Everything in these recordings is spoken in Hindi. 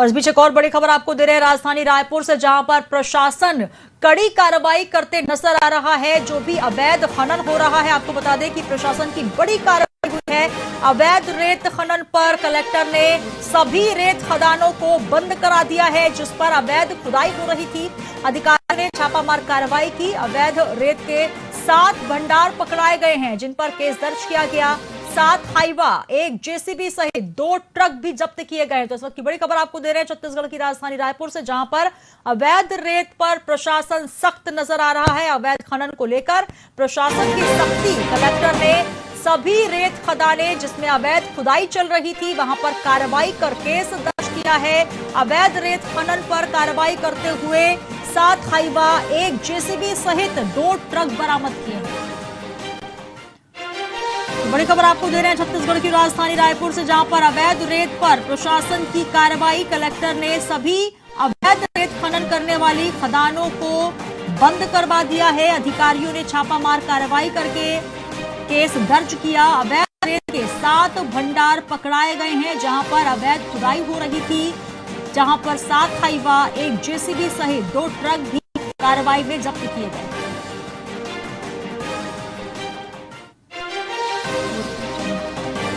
और इस बीच एक और बड़ी खबर आपको दे रहे हैं राजधानी रायपुर से, जहां पर प्रशासन कड़ी कार्रवाई करते नजर आ रहा है। जो भी अवैध खनन हो रहा है, आपको बता दें कि प्रशासन की बड़ी कार्रवाई हुई है। अवैध रेत खनन पर कलेक्टर ने सभी रेत खदानों को बंद करा दिया है, जिस पर अवैध खुदाई हो रही थी। अधिकारियों ने छापामार कार्रवाई की। अवैध रेत के 7 भंडार पकड़ाए गए हैं, जिन पर केस दर्ज किया गया। 7 हाईवा, 1 जेसीबी सहित 2 ट्रक भी जब्त किए गए। तो इस वक्त की बड़ी खबर आपको दे रहे हैं छत्तीसगढ़ की राजधानी रायपुर से, जहां पर अवैध रेत पर प्रशासन सख्त नजर आ रहा है। अवैध खनन को लेकर प्रशासन की सख्ती। कलेक्टर ने सभी रेत खदानें जिसमें अवैध खुदाई चल रही थी, वहां पर कार्रवाई कर केस दर्ज किया है। अवैध रेत खनन पर कार्रवाई करते हुए 7 हाईवा, 1 जेसीबी सहित 2 ट्रक बरामद किए हैं। बड़ी खबर आपको दे रहे हैं छत्तीसगढ़ की राजधानी रायपुर से, जहां पर अवैध रेत पर प्रशासन की कार्रवाई। कलेक्टर ने सभी अवैध रेत खनन करने वाली खदानों को बंद करवा दिया है। अधिकारियों ने छापामार कार्रवाई करके केस दर्ज किया। अवैध रेत के 7 भंडार पकड़ाए गए हैं, जहां पर अवैध खुदाई हो रही थी, जहां पर 7 हाईवा, 1 जेसीबी सहित 2 ट्रक भी कार्रवाई में जब्त किए गए।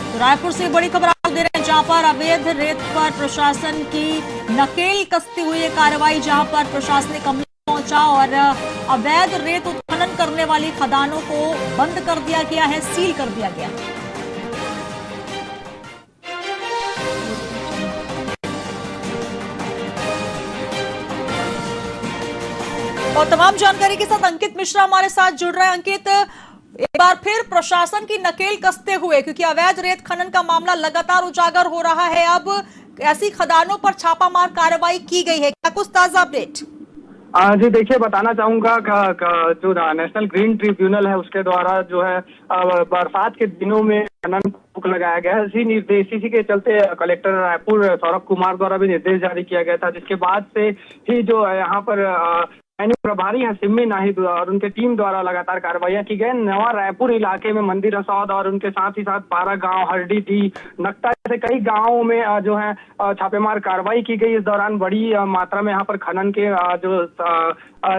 तो रायपुर से बड़ी खबर आपको दे रहे हैं, जहां पर अवैध रेत पर प्रशासन की नकेल कसती हुई कार्रवाई, जहां पर प्रशासनिक अमला पहुंचा और अवैध रेत उत्खनन करने वाली खदानों को बंद कर दिया गया है, सील कर दिया गया है। और तमाम जानकारी के साथ अंकित मिश्रा हमारे साथ जुड़ रहे हैं। अंकित, एक बार फिर प्रशासन की नकेल कसते हुए, क्योंकि अवैध रेत खनन का मामला लगातार उजागर हो रहा है, अब ऐसी खदानों पर छापामार कार्रवाई की गई है, क्या कुछ ताजा अपडेट? जी देखिए, बताना चाहूंगा जो नेशनल ग्रीन ट्रिब्यूनल है उसके द्वारा जो है बरसात के दिनों में खनन रोक लगाया गया है। इसी के चलते कलेक्टर रायपुर सौरभ कुमार द्वारा भी निर्देश जारी किया गया था, जिसके बाद से ही जो यहाँ पर प्रभारी हैं सिम्मी नाहिद और उनके टीम द्वारा लगातार कार्रवाइयां की गई। नवा रायपुर इलाके में मंदिर हसौद और उनके साथ ही साथ पारा गांव, हरडी डी, नक्ता जैसे कई गांवों में जो है छापेमार कार्रवाई की गई। इस दौरान बड़ी मात्रा में यहाँ पर खनन के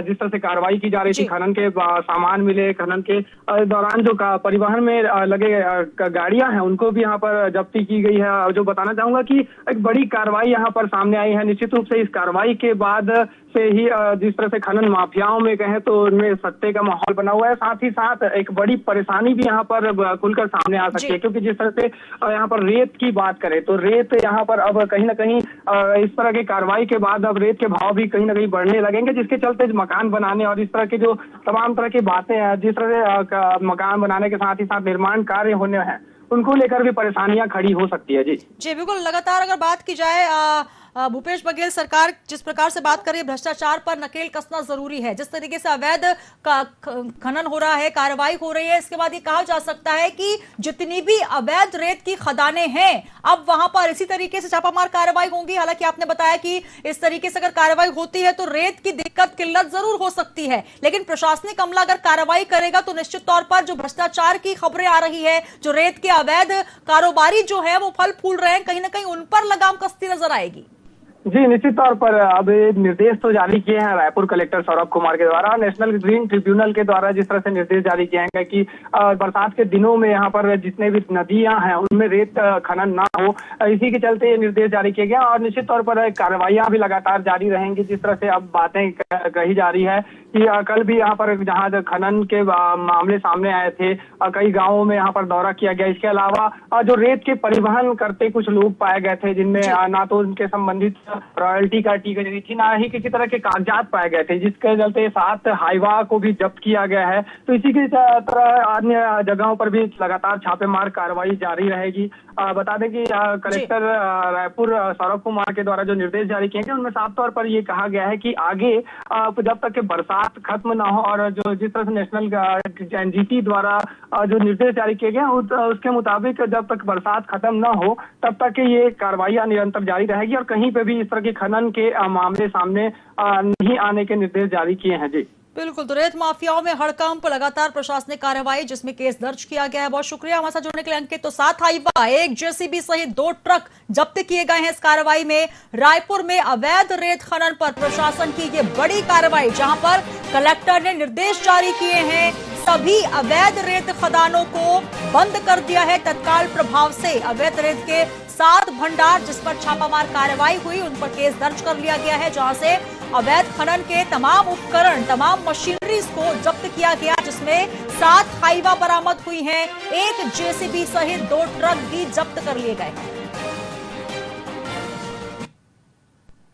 जिस तरह से कार्रवाई की जा रही थी, खनन के सामान मिले। खनन के दौरान जो परिवहन में लगे गाड़ियां हैं उनको भी यहाँ पर जब्ती की गई है। जो बताना चाहूंगा कि एक बड़ी कार्रवाई यहाँ पर सामने आई है। निश्चित रूप से इस कार्रवाई के बाद से ही जिस तरह से खनन माफियाओं में कहें तो उनमें सत्ते का माहौल बना हुआ है, साथ ही साथ एक बड़ी परेशानी भी यहाँ पर खुलकर सामने आ सकती है, क्योंकि जिस तरह से यहाँ पर रेत की बात करें तो रेत यहाँ पर अब कहीं ना कहीं इस तरह की कार्रवाई के बाद अब रेत के भाव भी कहीं ना कहीं बढ़ने लगेंगे, जिसके चलते मकान बनाने और इस तरह की जो तमाम तरह की बातें हैं, जिस तरह से मकान बनाने के साथ ही साथ निर्माण कार्य होने हैं, उनको लेकर भी परेशानियां खड़ी हो सकती है। जी बिल्कुल। लगातार अगर बात की जाए, भूपेश बघेल सरकार जिस प्रकार से बात कर रही है, भ्रष्टाचार पर नकेल कसना जरूरी है। जिस तरीके से अवैध खनन हो रहा है, कार्रवाई हो रही है, इसके बाद ये कहा जा सकता है कि जितनी भी अवैध रेत की खदानें हैं, अब वहां पर इसी तरीके से छापामार कार्रवाई होंगी। हालांकि आपने बताया कि इस तरीके से अगर कार्रवाई होती है तो रेत की दिक्कत किल्लत जरूर हो सकती है, लेकिन प्रशासनिक अमला अगर कार्रवाई करेगा तो निश्चित तौर पर जो भ्रष्टाचार की खबरें आ रही है, जो रेत के अवैध कारोबारी जो है वो फल फूल रहे हैं, कहीं ना कहीं उन पर लगाम कसती नजर आएगी। जी निश्चित तौर पर अब निर्देश तो जारी किए हैं रायपुर कलेक्टर सौरभ कुमार के द्वारा, नेशनल ग्रीन ट्रिब्यूनल के द्वारा जिस तरह से निर्देश जारी किए हैं कि बरसात के दिनों में यहाँ पर जितने भी नदियां हैं उनमें रेत खनन ना हो, इसी के चलते ये निर्देश जारी किए गए। और निश्चित तौर पर कार्रवाइयां भी लगातार जारी रहेंगी। जिस तरह से अब बातें कही जा रही है कि कल भी यहाँ पर जहाँ खनन के मामले सामने आए थे, कई गाँवों में यहाँ पर दौरा किया गया। इसके अलावा जो रेत के परिवहन करते कुछ लोग पाए गए थे, जिनमें ना तो उनके संबंधित रॉयल्टी काटी गई थी, ना ही किसी तरह के कागजात पाए गए थे, जिसके चलते 7 हाईवा को भी जब्त किया गया है। तो इसी की तरह अन्य जगहों पर भी लगातार छापेमार कार्रवाई जारी रहेगी। बता दें कि कलेक्टर रायपुर सौरभ कुमार के द्वारा जो निर्देश जारी किए गए उनमें साफ तौर पर ये कहा गया है कि आगे जब तक कि बरसात खत्म ना हो और जो जिस तरह से नेशनल एनजीटी द्वारा जो निर्देश जारी किए गए उसके मुताबिक जब तक बरसात खत्म ना हो तब तक ये कार्रवाइयां निरंतर जारी रहेगी और कहीं पे भी इस तरह के खनन के मामले सामने नहीं आने के निर्देश जारी किए हैं। जी बिल्कुल, तो रेत माफियाओं में हड़कंप, लगातार प्रशासनिक कार्रवाई जिसमें केस दर्ज किया गया है। बहुत शुक्रिया हमारे साथ जुड़ने के लिए अंकित। तो 7 हाईवा, 1 जेसीबी सहित 2 ट्रक जब्त किए गए हैं इस कार्रवाई में। रायपुर में अवैध रेत खनन पर प्रशासन की ये बड़ी कार्रवाई, जहां पर कलेक्टर ने निर्देश जारी किए हैं, सभी अवैध रेत खदानों को बंद कर दिया है तत्काल प्रभाव से। अवैध रेत के 7 भंडार जिस पर छापामार कार्रवाई हुई, उन पर केस दर्ज कर लिया गया है, जहां से अवैध खनन के तमाम उपकरण, तमाम मशीनरीज को जब्त किया गया, जिसमें 7 हाईवा बरामद हुई हैं, 1 जेसीबी सहित 2 ट्रक भी जब्त कर लिए गए।